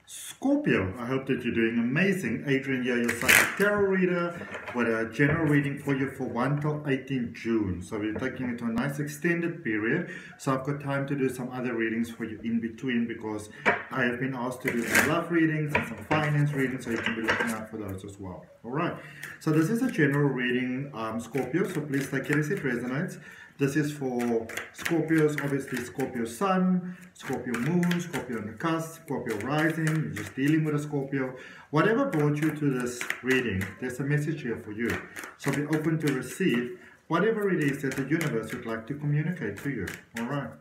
Scorpio, I hope that you're doing amazing. Adrian here, your psychic tarot reader, with a general reading for you for 1 till 18 June. So we're taking it to a nice extended period. So I've got time to do some other readings for you in between because I have been asked to do some love readings and some finance readings, so you can be looking out for those as well. Alright, so this is a general reading, Scorpio, so please take it as it resonates. This is for Scorpios, obviously Scorpio Sun, Scorpio Moon, Scorpio on the cusp, Scorpio Rising, you're just dealing with a Scorpio. Whatever brought you to this reading, there's a message here for you. So be open to receive whatever it is that the universe would like to communicate to you. Alright.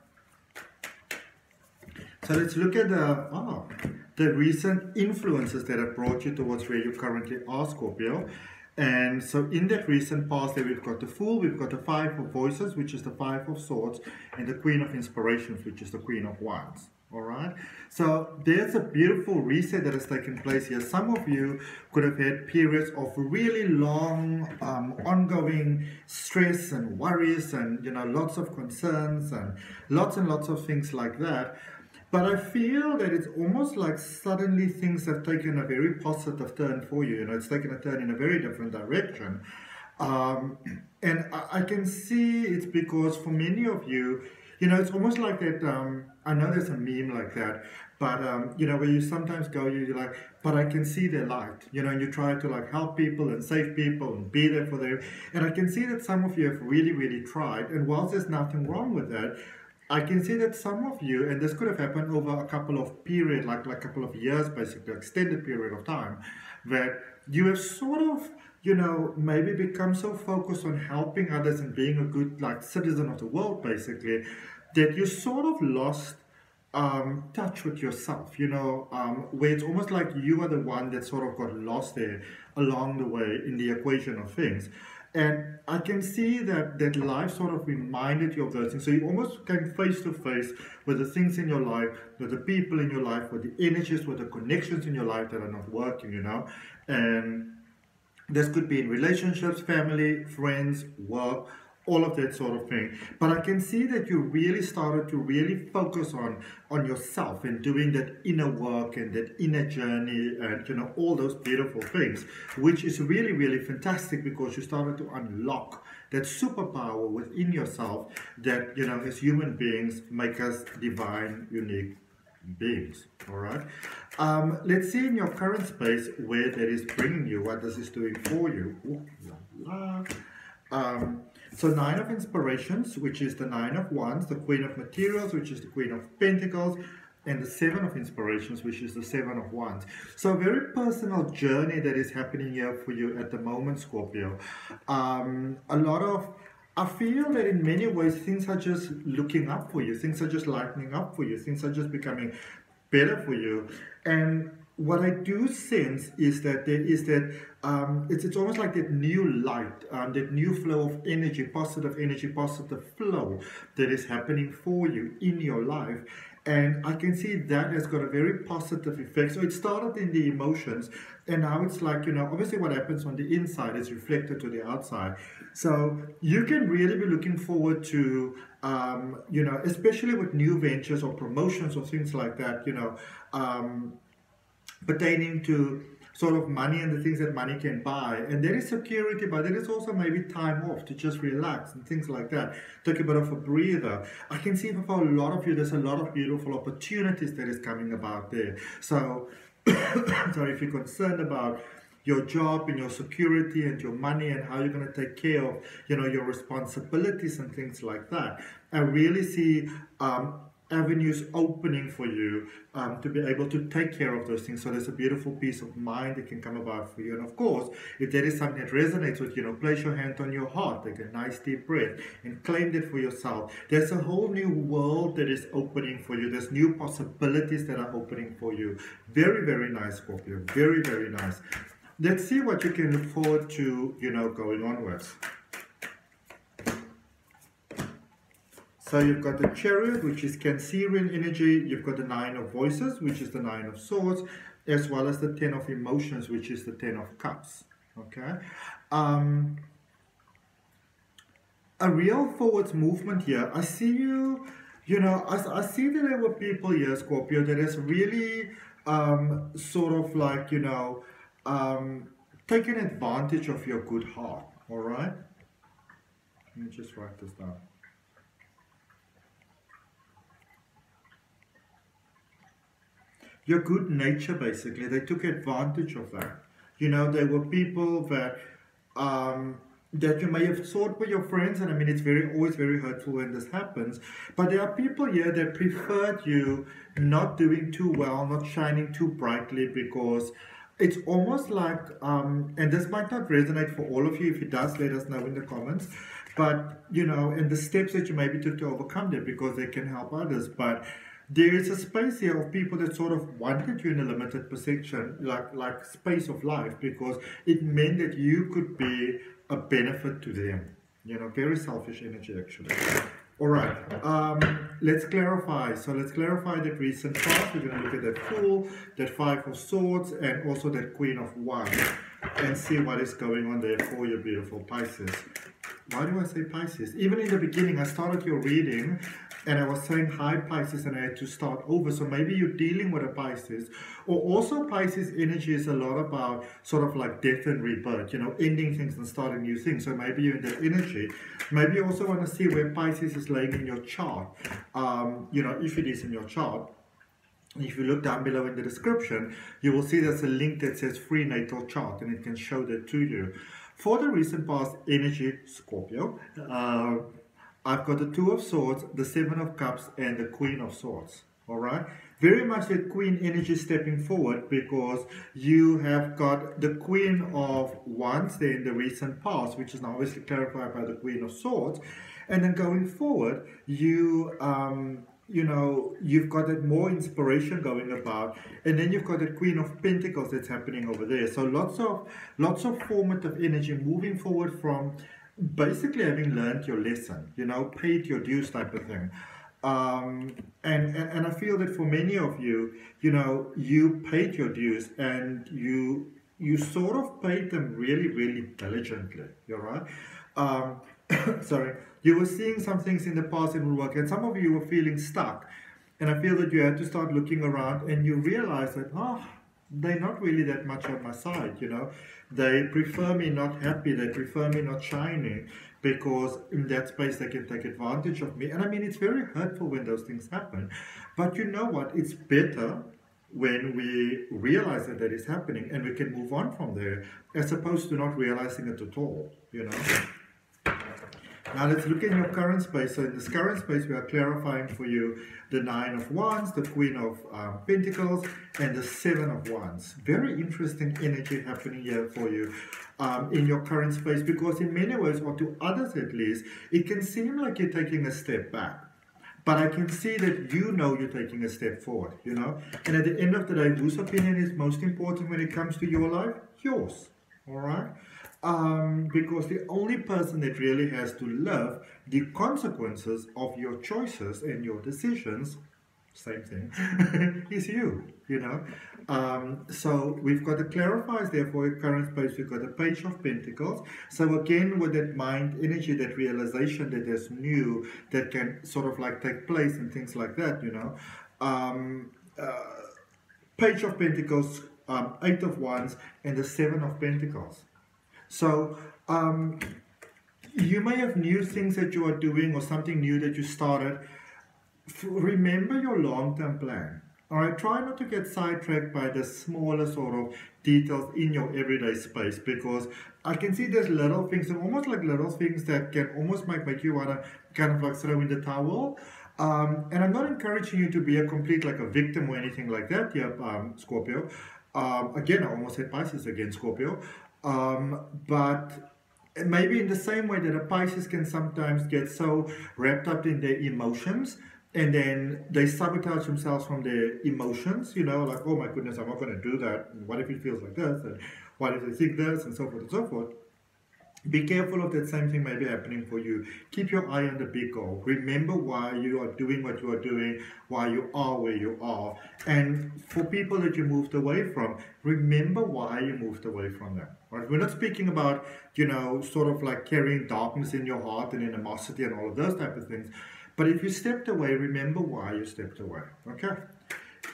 So let's look at the recent influences that have brought you towards where you currently are, Scorpio. And so in that recent past there we've got the Fool, we've got the Five of Voices, which is the Five of Swords, and the Queen of Inspirations, which is the Queen of Wands. Alright, so there's a beautiful reset that has taken place here. Some of you could have had periods of really long, ongoing stress and worries and, you know, lots of concerns and lots of things like that. But I feel that it's almost like suddenly things have taken a very positive turn for you. You know, it's taken a turn in a very different direction. And I can see it's because for many of you, you know, it's almost like that, I know there's a meme like that, but, you know, where you sometimes go, you're like, but I can see their light, you know, and you try to like help people and save people and be there for them. And I can see that some of you have really tried, and whilst there's nothing wrong with that, I can see that some of you, and this could have happened over a couple of periods, like a couple of years, basically, extended period of time, that you have sort of, you know, maybe become so focused on helping others and being a good, like, citizen of the world, basically, that you sort of lost touch with yourself, you know, where it's almost like you are the one that sort of got lost there along the way in the equation of things. And I can see that life sort of reminded you of those things. So you almost came face to face with the things in your life, with the people in your life, with the energies, with the connections in your life that are not working, you know. And this could be in relationships, family, friends, work, all of that sort of thing. But I can see that you really started to really focus on yourself and doing that inner work and that inner journey and, you know, all those beautiful things, which is really fantastic because you started to unlock that superpower within yourself that, you know, as human beings make us divine, unique beings. All right. Let's see in your current space where that is bringing you, what this is doing for you. So 9 of Inspirations, which is the 9 of Wands, the Queen of Materials, which is the Queen of Pentacles, and the 7 of Inspirations, which is the 7 of Wands. So a very personal journey that is happening here for you at the moment, Scorpio. I feel that in many ways things are just looking up for you, things are just lightening up for you, things are just becoming better for you. And what I do sense is that there is that it's almost like that new light, that new flow of energy, positive flow that is happening for you in your life. And I can see that has got a very positive effect. So it started in the emotions, and now it's like, you know, obviously what happens on the inside is reflected to the outside. So you can really be looking forward to, you know, especially with new ventures or promotions or things like that, you know, pertaining to sort of money and the things that money can buy. And there is security, but there is also maybe time off to just relax and things like that. Take a bit of a breather. I can see for a lot of you, there's a lot of beautiful opportunities that is coming about there. So, sorry, if you're concerned about your job and your security and your money and how you're going to take care of, you know, your responsibilities and things like that, I really see avenues opening for you to be able to take care of those things. So there's a beautiful peace of mind that can come about for you. And of course, if there is something that resonates with you, know, place your hand on your heart, take a nice deep breath and claim that for yourself. There's a whole new world that is opening for you. There's new possibilities that are opening for you. Very nice, Scorpio. Very nice. Let's see what you can look forward to, you know, going onwards. So you've got the Chariot, which is Cancerian energy. You've got the 9 of Voices, which is the 9 of Swords, as well as the 10 of Emotions, which is the 10 of Cups. Okay. A real forwards movement here. I see you, you know, I see that there were people here, Scorpio, that has really sort of like, you know, taking advantage of your good heart, all right? Let me just write this down. Your good nature, basically, they took advantage of that. You know, there were people that that you may have thought were your friends, and I mean, it's always very hurtful when this happens, but there are people here that preferred you not doing too well, not shining too brightly, because it's almost like, and this might not resonate for all of you. If it does, let us know in the comments. But, you know, and the steps that you maybe took to overcome them, because they can help others. But there is a space here of people that sort of wanted you in a limited position, like space of life, because it meant that you could be a benefit to them. You know, very selfish energy, actually. All right, let's clarify. So let's clarify that recent past. We're going to look at that Fool, that Five of Swords, and also that Queen of Wands, and see what is going on there for your beautiful Pisces. Why do I say Pisces? Even in the beginning, I started your reading and I was saying hi Pisces, and I had to start over. So maybe you're dealing with a Pisces, or also Pisces energy is a lot about sort of like death and rebirth, you know, ending things and starting new things. So maybe you're in that energy. Maybe you also want to see where Pisces is laying in your chart, you know, if it is in your chart. If you look down below in the description, you will see there's a link that says free natal chart, and it can show that to you. For the recent past energy, Scorpio, I've got the Two of Swords, the Seven of Cups, and the Queen of Swords. All right, very much that Queen energy stepping forward, because you have got the Queen of Wands there in the recent past, which is now obviously clarified by the Queen of Swords, and then going forward, you know, you've got that more inspiration going about, and then you've got the Queen of Pentacles that's happening over there. So lots of formative energy moving forward from basically having learned your lesson, you know, paid your dues type of thing. And I feel that for many of you, you know, you paid your dues, and you sort of paid them really, really diligently. You're right. Sorry, you were seeing some things in the past that would work, and some of you were feeling stuck, and I feel that you had to start looking around, and you realize that, oh, they're not really that much on my side, you know. They prefer me not happy, they prefer me not shining, because in that space they can take advantage of me. And I mean, it's very hurtful when those things happen, but you know what, it's better when we realize that that is happening and we can move on from there, as opposed to not realizing it at all, you know. Now let's look in your current space. So in this current space, we are clarifying for you the Nine of Wands, the Queen of Pentacles, and the Seven of Wands. Very interesting energy happening here for you in your current space, because in many ways, or to others at least, it can seem like you're taking a step back. But I can see that you know you're taking a step forward, you know. And at the end of the day, whose opinion is most important when it comes to your life? Yours, all right? Because the only person that really has to live the consequences of your choices and your decisions, same thing, is you, you know. So we've got the clarifiers there for your current space. We've got the Page of Pentacles. So again, with that mind energy, that realization that there's new that can sort of like take place and things like that, you know. Page of Pentacles, Eight of Wands, and the Seven of Pentacles. So you may have new things that you are doing, or something new that you started. Remember your long-term plan. All right, try not to get sidetracked by the smaller sort of details in your everyday space, because I can see there's little things, and almost like little things that can almost make you want to kind of like throw in the towel. And I'm not encouraging you to be a complete like a victim or anything like that here, Scorpio. Again, I almost said Pisces again, Scorpio. But maybe in the same way that a Pisces can sometimes get so wrapped up in their emotions, and then they sabotage themselves from their emotions, you know, like, oh my goodness, I'm not going to do that. And what if it feels like this? And what if they think this? And so forth and so forth. Be careful of that same thing may be happening for you. Keep your eye on the big goal. Remember why you are doing what you are doing, why you are where you are. And for people that you moved away from, remember why you moved away from them. Right? We're not speaking about, you know, sort of like carrying darkness in your heart and animosity and all of those type of things. But if you stepped away, remember why you stepped away. Okay?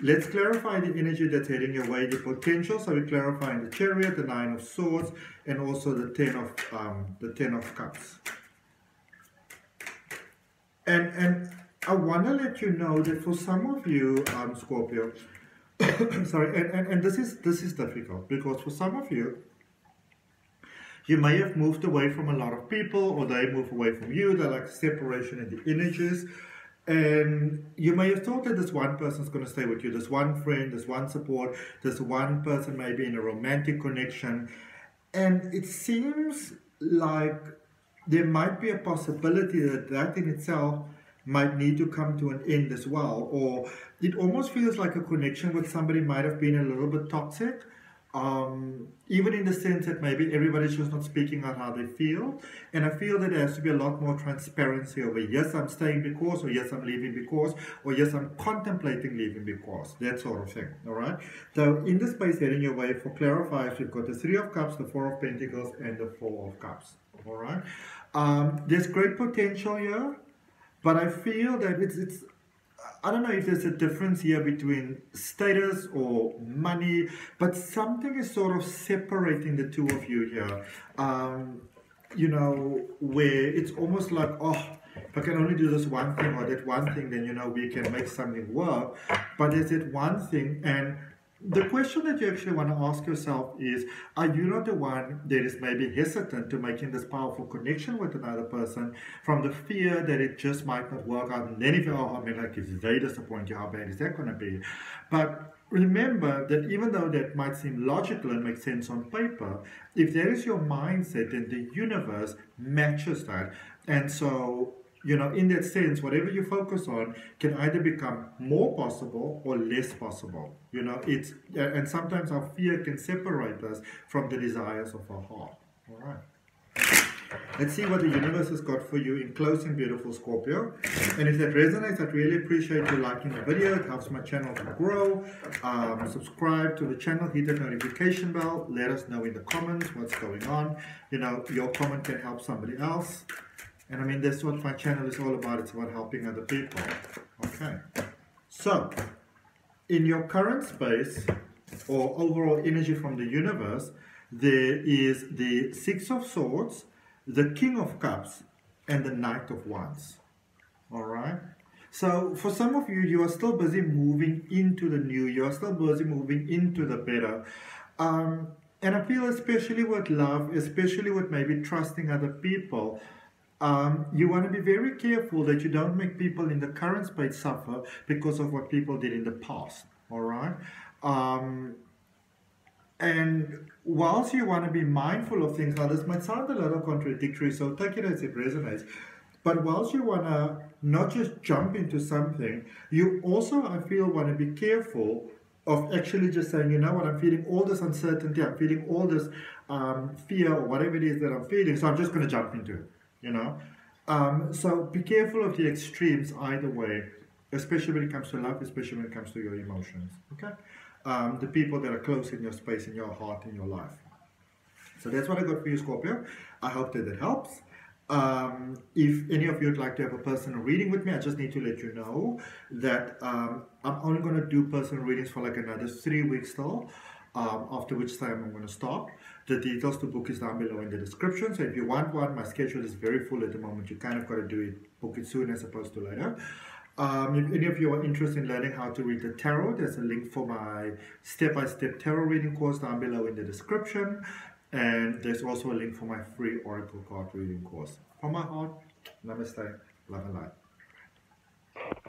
Let's clarify the energy that's heading your way, the potential. So we're clarifying the Chariot, the Nine of Swords, and also the Ten of Cups. And I want to let you know that for some of you, Scorpio, sorry, and this is difficult because for some of you, you may have moved away from a lot of people, or they move away from you. They're like separation in the energies. And you may have thought that this one person is going to stay with you, this one friend, this one support, this one person may be in a romantic connection. And it seems like there might be a possibility that that in itself might need to come to an end as well. Or it almost feels like a connection with somebody might have been a little bit toxic. Even in the sense that maybe everybody's just not speaking out how they feel. And I feel that there has to be a lot more transparency over, yes, I'm staying because, or yes, I'm leaving because, or yes, I'm contemplating leaving because, that sort of thing, all right? So in the space heading your way for clarifiers, we've got the Three of Cups, the Four of Pentacles, and the Four of Cups, all right? There's great potential here, but I feel that it's I don't know if there's a difference here between status or money, but something is sort of separating the two of you here. You know, where it's almost like, oh, if I can only do this one thing or that one thing, then, you know, we can make something work. But there's that one thing, and the question that you actually want to ask yourself is, are you not the one that is maybe hesitant to making this powerful connection with another person from the fear that it just might not work out? And then if you are, I mean, like, if they disappoint you, how bad is that going to be? But remember that even though that might seem logical and make sense on paper, if that is your mindset, then the universe matches that. And so, you know, in that sense, whatever you focus on can either become more possible or less possible. You know, it's, and sometimes our fear can separate us from the desires of our heart. All right. Let's see what the universe has got for you in closing, beautiful Scorpio. And if that resonates, I'd really appreciate you liking the video. It helps my channel to grow. Subscribe to the channel, hit the notification bell. Let us know in the comments what's going on. You know, your comment can help somebody else. And I mean, that's what my channel is all about. It's about helping other people. Okay. So, in your current space, or overall energy from the universe, there is the Six of Swords, the King of Cups, and the Knight of Wands. All right? So, for some of you, you are still busy moving into the new. You are still busy moving into the better. And I feel especially with love, especially with maybe trusting other people, you want to be very careful that you don't make people in the current space suffer because of what people did in the past, all right? And whilst you want to be mindful of things, now this might sound a little contradictory, so take it as it resonates, but whilst you want to not just jump into something, you also, I feel, want to be careful of actually just saying, you know what, I'm feeling all this uncertainty, I'm feeling all this fear or whatever it is that I'm feeling, so I'm just going to jump into it. You know, so be careful of the extremes either way, especially when it comes to love, especially when it comes to your emotions, okay? The people that are close in your space, in your heart, in your life. So that's what I got for you, Scorpio. I hope that it helps. If any of you would like to have a personal reading with me, I just need to let you know that I'm only going to do personal readings for like another 3 weeks still. After which time I'm going to stop. The details to book is down below in the description. So if you want one, my schedule is very full at the moment. You kind of got to do it, book it soon as opposed to later. If any of you are interested in learning how to read the tarot, there's a link for my step-by-step tarot reading course down below in the description. And there's also a link for my free oracle card reading course. From my heart, namaste, love and light.